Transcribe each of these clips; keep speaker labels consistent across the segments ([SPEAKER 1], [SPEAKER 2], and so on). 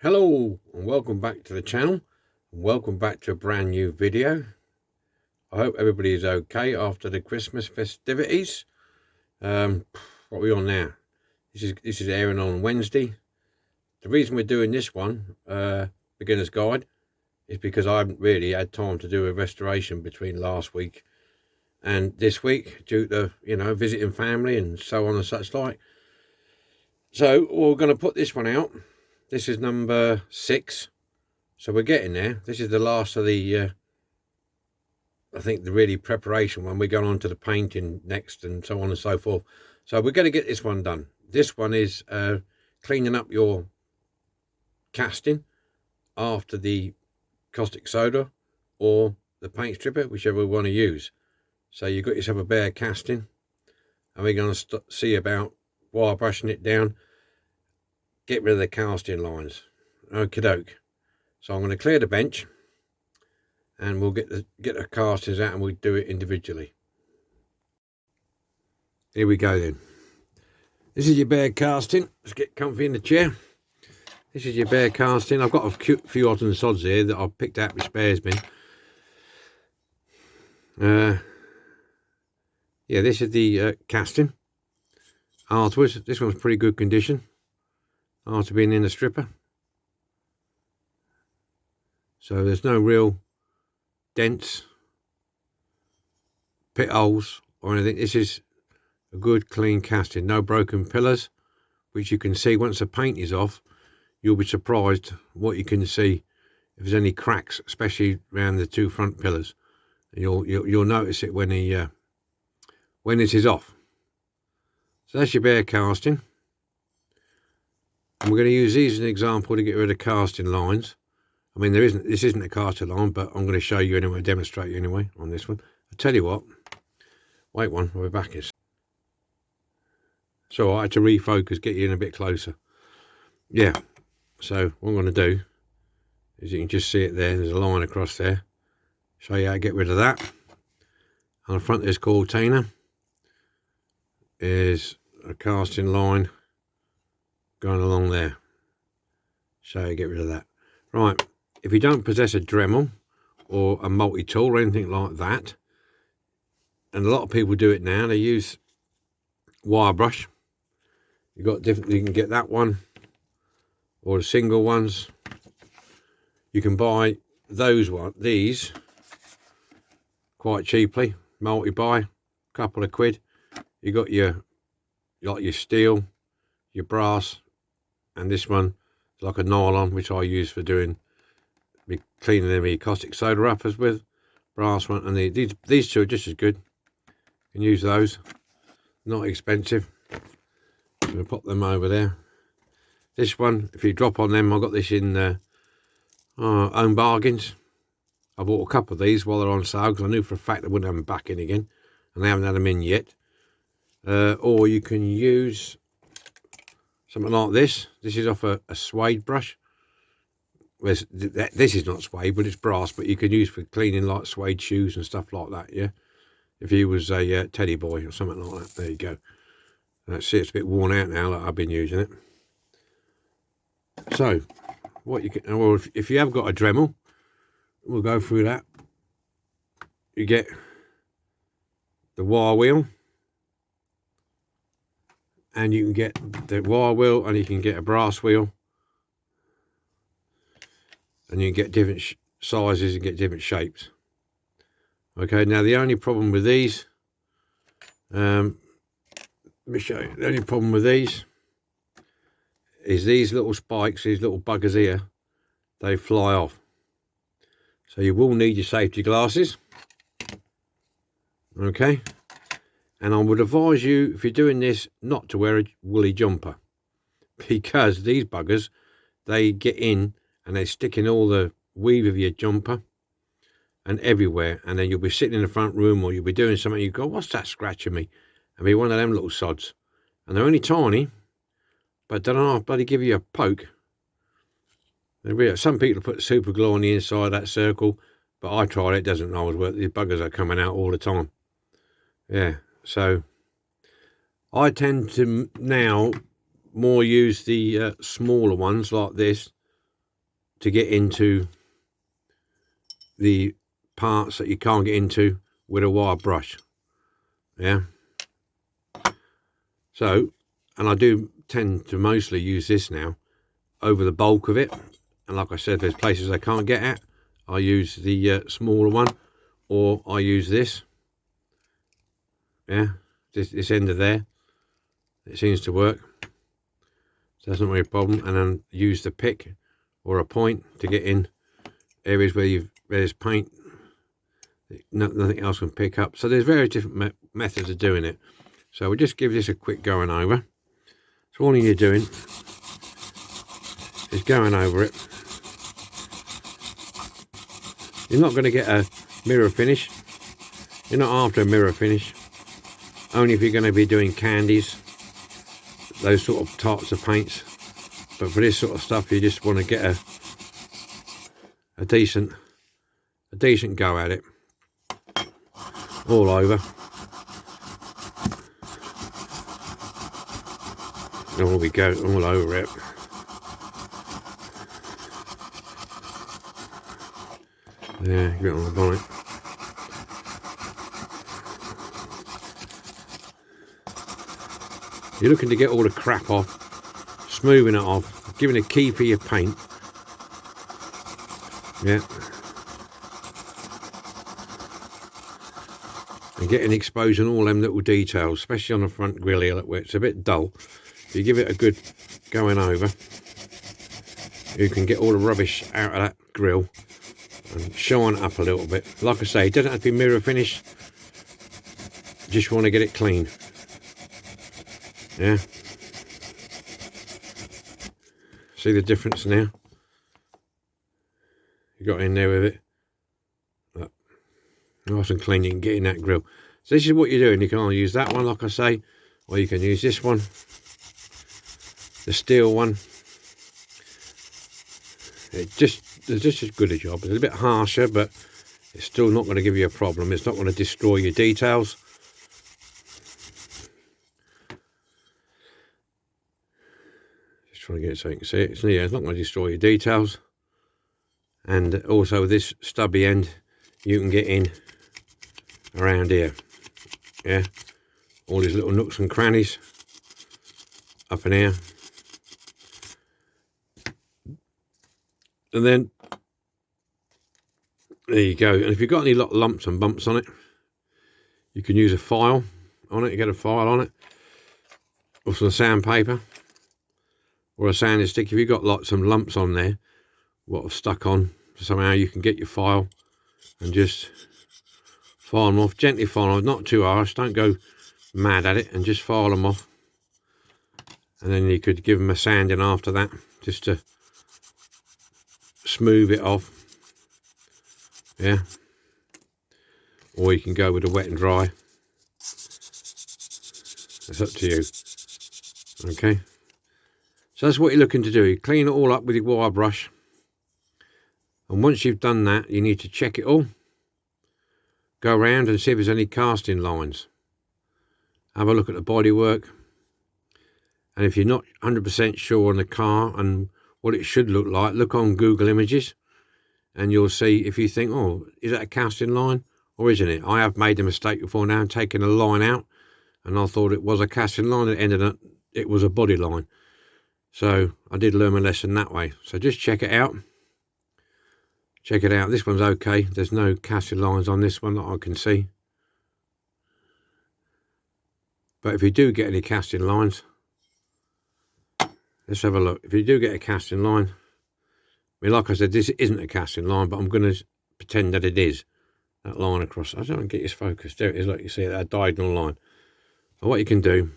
[SPEAKER 1] Hello and welcome back to the channel and welcome back to a brand new video. I hope everybody is okay after the Christmas festivities. What are we on now? This is airing on Wednesday. The reason we're doing this one, beginner's guide, is because I haven't really had time to do a restoration between last week and this week due to, visiting family and so on and such like. So we're going to put this one out. This is number 6, so we're getting there. This is the last of the, I think the really preparation one. We're going on to the painting next and so on and so forth. So we're going to get this one done. This one is cleaning up your casting after the caustic soda or the paint stripper, whichever we want to use. So you've got yourself a bare casting, and we're going to see about wire brushing it down, get rid of the casting lines. Okie doke. So I'm going to clear the bench and we'll get the castings out and we'll do it individually. Here we go then. This is your bare casting. Let's get comfy in the chair. This is your bare casting. I've got a few odds and sods here that I've picked out with spares bin. Yeah, this is the casting. Afterwards, this one's pretty good condition after being in the stripper. So there's no real dents, pit holes or anything. This is a good clean casting, no broken pillars, which you can see once the paint is off. You'll be surprised what you can see if there's any cracks, especially around the 2 front pillars. You'll notice it when this is off. So that's your bare casting, and we're going to use these as an example to get rid of casting lines. I mean, this isn't a casting line, but I'm going to show you anyway, demonstrate you anyway on this one. I'll tell you what, wait one, we're back. So I had to refocus, get you in a bit closer. Yeah, so what I'm going to do is, you can just see it there, there's a line across there. Show you how to get rid of that. On the front of this container is a casting line going along there. Show you how to get rid of that. Right, if you don't possess a Dremel or a multi-tool or anything like that, and a lot of people do it now, they use wire brush. You've got different, you can get that one or the single ones. You can buy these quite cheaply, multi-buy, couple of quid. You got your steel, your brass, and this one is like a nylon, which I use for doing cleaning the caustic soda wrappers with. Brass one, and these two are just as good. You can use those, not expensive. I'm going to pop them over there. This one, if you drop on them, I got this in Own Bargains. I bought a couple of these while they're on sale because I knew for a fact I wouldn't have them back in again, and they haven't had them in yet. Or you can use something like this. This is off a suede brush. This is not suede, but it's brass, but you can use for cleaning like suede shoes and stuff like that, yeah? If you was a teddy boy or something like that, there you go. See, it's a bit worn out now that I've been using it. So, what you can, or if you have got a Dremel, we'll go through that. You get the wire wheel, and you can get the wire wheel, and you can get a brass wheel, and you can get different sizes and get different shapes. Okay, now the only problem with these, let me show you. The only problem with these is these little spikes, these little buggers here, they fly off. So you will need your safety glasses. Okay, and I would advise you, if you're doing this, not to wear a woolly jumper, because these buggers, they get in and they stick in all the weave of your jumper and everywhere, and then you'll be sitting in the front room or you'll be doing something, you go, what's that scratching me? And be one of them little sods, and they're only tiny, but don't know if bloody give you a poke. Some people put super glue on the inside of that circle, but I tried it, it doesn't always work. These buggers are coming out all the time. Yeah, so I tend to now more use the smaller ones like this, to get into the parts that you can't get into with a wire brush. Yeah. So, and I do tend to mostly use this now over the bulk of it. And like I said, there's places I can't get at, I use the smaller one, or I use this. Yeah, this end of there. It seems to work. So that's not really a problem. And then use the pick or a point to get in areas where there's paint. Nothing else can pick up. So there's various different methods of doing it. So we'll just give this a quick going over. So all you're doing is going over it. You're not going to get a mirror finish. You're not after a mirror finish. Only if you're going to be doing candies, those sort of types of paints. But for this sort of stuff, you just want to get a decent go at it. All over. There we go, all over it. There, get on the bonnet. You're looking to get all the crap off, smoothing it off, giving a key for your paint. Yeah. And getting exposed on all them little details, especially on the front grille here where it's a bit dull. If you give it a good going over, you can get all the rubbish out of that grille and shine up a little bit. Like I say, it doesn't have to be mirror finish. Just want to get it clean. Yeah. See the difference now? You got in there with it. Look, nice and clean. You can get in that grille. So this is what you're doing. You can either use that one, like I say, or you can use this one, the steel one. It's just as good a job. It's a bit harsher, but it's still not going to give you a problem. It's not going to destroy your details. Just trying to get it so you can see it. So, yeah, it's not going to destroy your details. And also this stubby end, you can get in around here. Yeah, all these little nooks and crannies up in here. And then there you go. And if you've got any lumps and bumps on it, you can use a file on it. You get a file on it, or some sandpaper, or a sanding stick. If you've got some lumps on there, what have stuck on, somehow you can get your file and just file them off. Gently file them off, not too harsh. Don't go mad at it, and just file them off. And then you could give them a sanding after that, just to smooth it off. Yeah, or you can go with a wet and dry. It's up to you. Okay, so that's what you're looking to do. You clean it all up with your wire brush, and once you've done that, you need to check it all. Go around and see if there's any casting lines. Have a look at the bodywork, and if you're not 100% sure on the car and what it should look like, look on Google Images, and you'll see if you think, oh, is that a casting line or isn't it? I have made a mistake before now and taken a line out, and I thought it was a casting line. It ended up it was a body line. So I did learn my lesson that way. So just check it out. Check it out. This one's okay. There's no casting lines on this one that I can see. But if you do get any casting lines, let's have a look. If you do get a casting line, I mean, like I said, this isn't a casting line, but I'm going to pretend that it is. That line across. I don't want to get this focused. There it is, like you see, that diagonal line. So what you can do,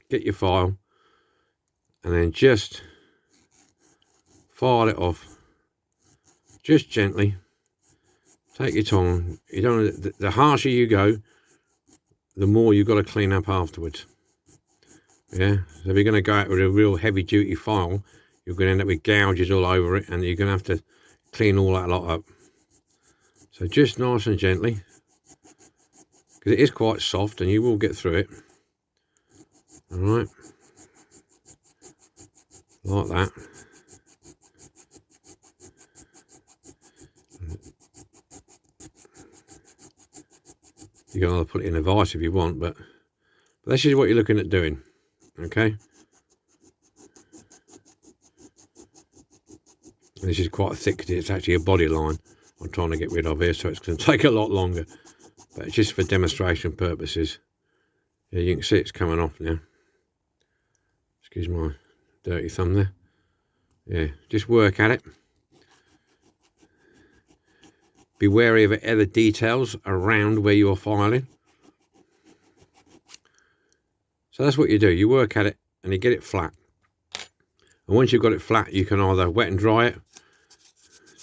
[SPEAKER 1] get your file, and then just file it off. Just gently. Take your time. You don't. The harsher you go, the more you've got to clean up afterwards. Yeah. So if you're going to go out with a real heavy duty file, you're going to end up with gouges all over it, and you're going to have to clean all that lot up. So just nice and gently, because it is quite soft and you will get through it. All right, like that. You can either put it in a vise if you want, but this is what you're looking at doing. Okay. This is quite thick because it's actually a body line I'm trying to get rid of here, so it's going to take a lot longer. But it's just for demonstration purposes. Yeah, you can see it's coming off now. Excuse my dirty thumb there. Yeah, just work at it. Be wary of other details around where you're filing. So that's what you do. You work at it and you get it flat. And once you've got it flat, you can either wet and dry it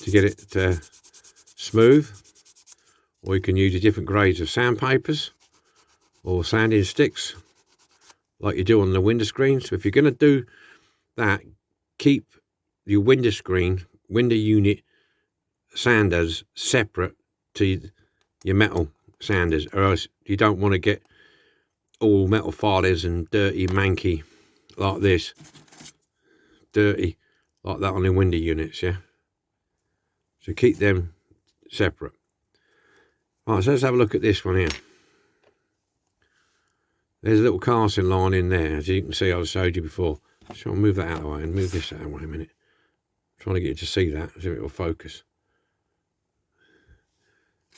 [SPEAKER 1] to get it smooth, or you can use different grades of sandpapers or sanding sticks like you do on the window screen. So if you're going to do that, keep your window unit sanders separate to your metal sanders, or else you don't want to get all metal filers and dirty manky like this, dirty like that on the window units. Yeah, so keep them separate. Right, so let's have a look at this one here. There's a little casting line in there, as you can see. I showed you before. So I'll move that out of the way and move this out of the way a minute. I'm trying to get you to see that, see if it will focus.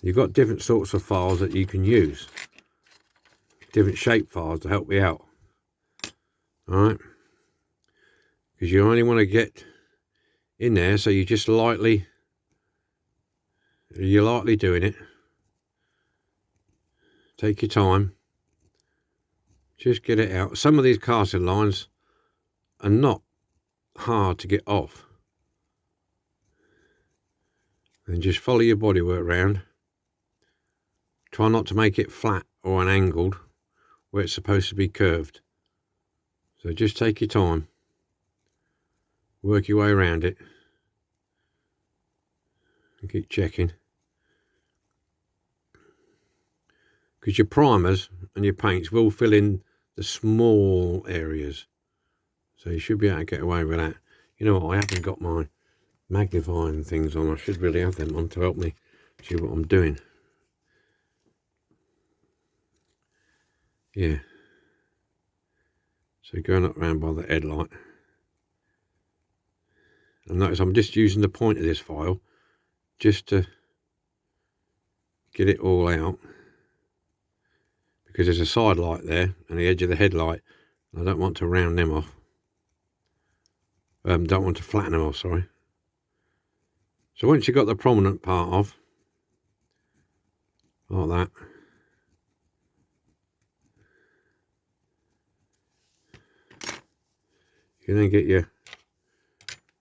[SPEAKER 1] You've got different sorts of files that you can use, different shape files to help you out. All right, because you only want to get in there, so you're lightly doing it. Take your time, just get it out. Some of these casting lines are not hard to get off, and just follow your bodywork around. Try not to make it flat or an angled where it's supposed to be curved. So just take your time, work your way around it, and keep checking. Because your primers and your paints will fill in the small areas. So you should be able to get away with that. You know what, I haven't got my magnifying things on. I should really have them on to help me see what I'm doing. Yeah. So going up round by the headlight. And notice I'm just using the point of this file just to get it all out. Because there's a side light there and the edge of the headlight. I don't want to round them off. Don't want to flatten them off, sorry. So once you've got the prominent part off, like that, you can then get your,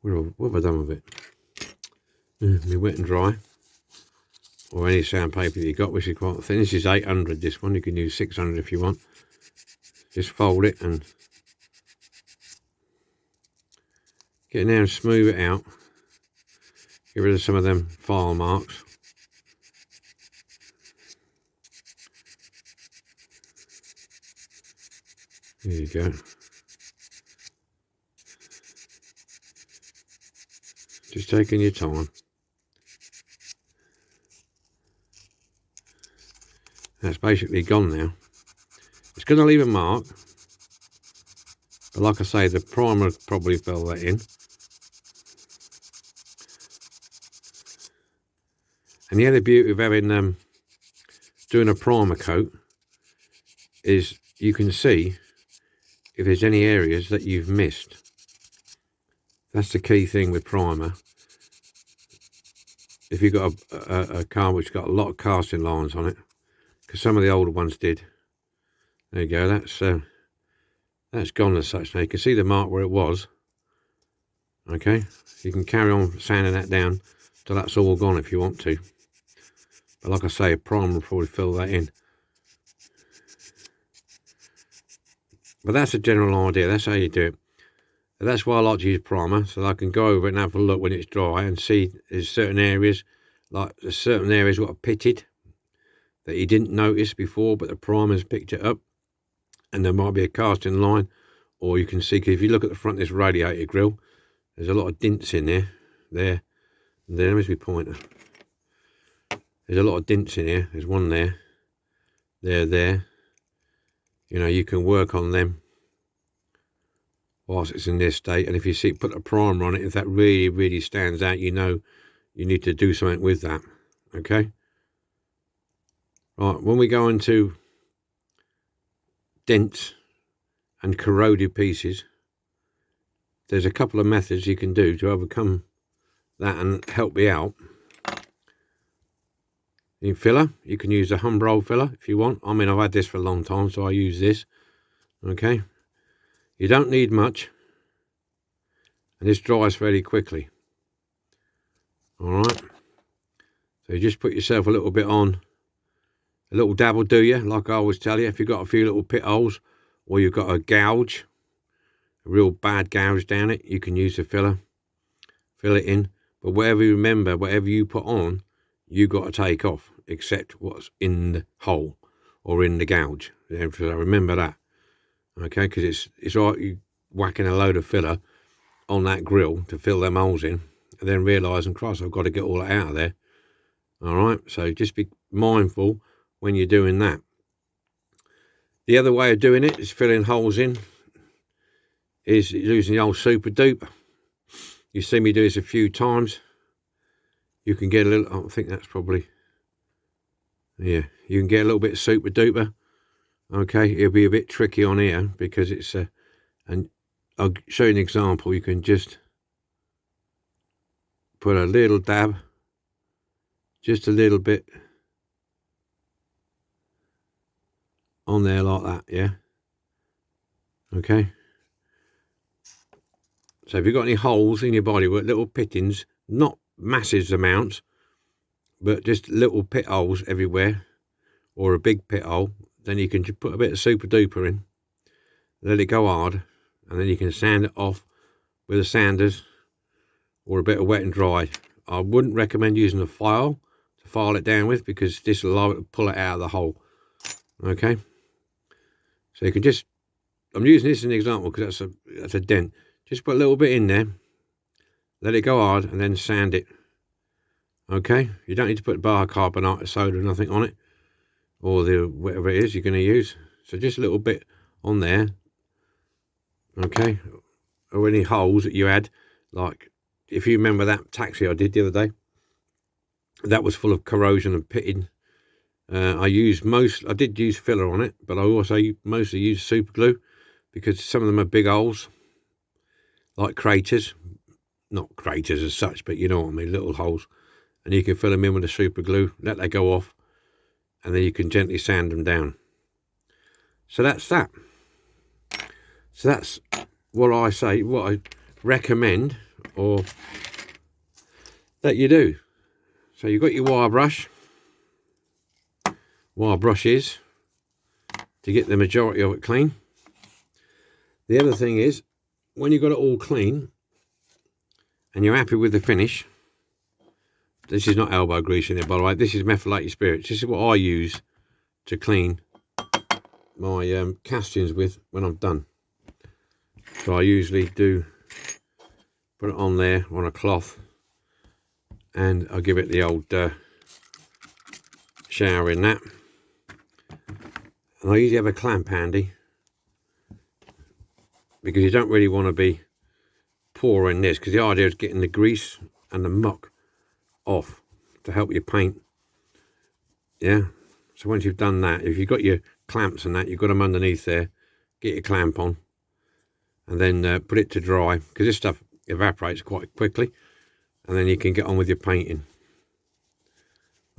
[SPEAKER 1] what have I done with it? My wet and dry, or any sandpaper that you got, which is quite thin. This is 800, this one. You can use 600 if you want. Just fold it and get in there and smooth it out. Get rid of some of them file marks. There you go. Just taking your time. That's basically gone now. It's going to leave a mark, but like I say, the primer probably fell that in. And the other beauty of having doing a primer coat is you can see if there's any areas that you've missed. That's the key thing with primer. If you've got a car which got a lot of casting lines on it, because some of the older ones did. There you go, that's gone as such now. You can see the mark where it was. Okay, you can carry on sanding that down till that's all gone if you want to. But like I say, a primer will probably fill that in. But that's a general idea, that's how you do it. And that's why I like to use primer, so I can go over it and have a look when it's dry and see there's certain areas, like there's certain areas that are pitted that you didn't notice before, but the primer's picked it up, and there might be a casting line, or you can see, 'cause if you look at the front of this radiator grill, there's a lot of dints in there, and there must be pointer. There's a lot of dints in here. There's one there, they're there. You know, you can work on them whilst it's in this state. And if you see, put a primer on it, if that really, really stands out, you know you need to do something with that. Okay? Right, when we go into dents and corroded pieces, there's a couple of methods you can do to overcome that and help you out. In filler, you can use a Humbrol filler if you want. I mean, I've had this for a long time, so I use this. Okay? You don't need much, and this dries fairly quickly. Alright? So you just put yourself a little bit on. A little dab will do you, like I always tell you. If you've got a few little pit holes, or you've got a gouge, a real bad gouge down it, you can use the filler. Fill it in. But whatever you remember, whatever you put on, you got to take off, except what's in the hole or in the gouge. So remember that. Okay, because it's all right you whacking a load of filler on that grill to fill them holes in, and then realising, Christ, I've got to get all that out of there. Alright, so just be mindful when you're doing that. The other way of doing it is filling holes in, is using the old super duper. You see me do this a few times. You can get a little, I think that's probably, yeah, you can get a little bit of super duper. Okay, it'll be a bit tricky on here because it's and I'll show you an example. You can just put a little dab, just a little bit on there like that, yeah. Okay. So if you've got any holes in your body with little pittings, not massive amounts, but just little pit holes everywhere, or a big pit hole, then you can just put a bit of super duper in, let it go hard, and then you can sand it off with a sanders or a bit of wet and dry. I wouldn't recommend using a file to file it down with, because this will allow it to pull it out of the hole. Okay, so you can just, I'm using this as an example because that's a dent. Just put a little bit in there, let it go hard, and then sand it. Okay, you don't need to put bicarbonate or soda or nothing on it, or the whatever it is you're going to use. So just a little bit on there. Okay, or any holes that you had, like if you remember that taxi I did the other day, that was full of corrosion and pitting. I did use filler on it, but I also mostly used super glue, because some of them are big holes, like craters, not craters as such, but you know what I mean, little holes, and you can fill them in with the super glue, let that go off, and then you can gently sand them down. So that's that. So that's what I say, what I recommend, or that you do. So you've got your wire brushes to get the majority of it clean. The other thing is, when you've got it all clean and you're happy with the finish, this is not elbow grease in it, by the way, this is methylated spirits. This is what I use to clean my castings with when I'm done. So I usually do put it on there on a cloth, and I'll give it the old shower in that. And I usually have a clamp handy, because you don't really want to be pouring this, because the idea is getting the grease and the muck off to help you paint. Yeah, so once you've done that, if you've got your clamps and that, you've got them underneath there, get your clamp on, and then put it to dry, because this stuff evaporates quite quickly, and then you can get on with your painting.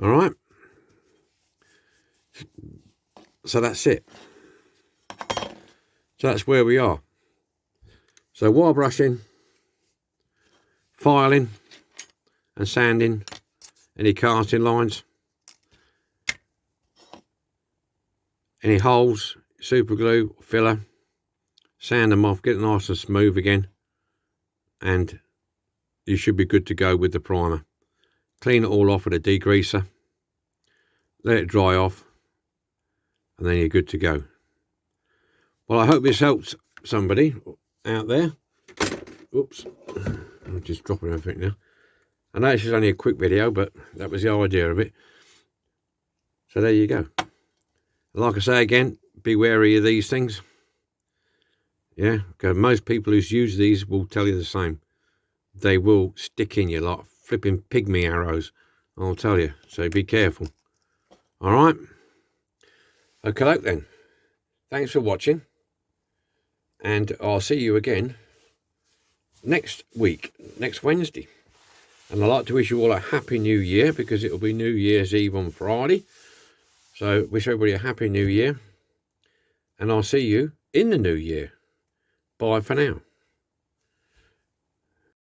[SPEAKER 1] All right, so that's it. So that's where we are. So wire brushing, filing and sanding any casting lines, any holes, super glue, filler, sand them off, get it nice and smooth again, and you should be good to go with the primer. Clean it all off with a degreaser, let it dry off, and then you're good to go. Well, I hope this helps somebody out there. Oops, I'm just dropping everything now. I know this is only a quick video, but that was the idea of it. So there you go. Like I say again, be wary of these things. Yeah, because most people who's used these will tell you the same. They will stick in you like flipping pygmy arrows, I'll tell you. So be careful. All right. Okay then. Thanks for watching. And I'll see you again next week, next Wednesday. And I'd like to wish you all a happy new year, because it'll be New Year's Eve on Friday. So wish everybody a happy new year. And I'll see you in the new year. Bye for now.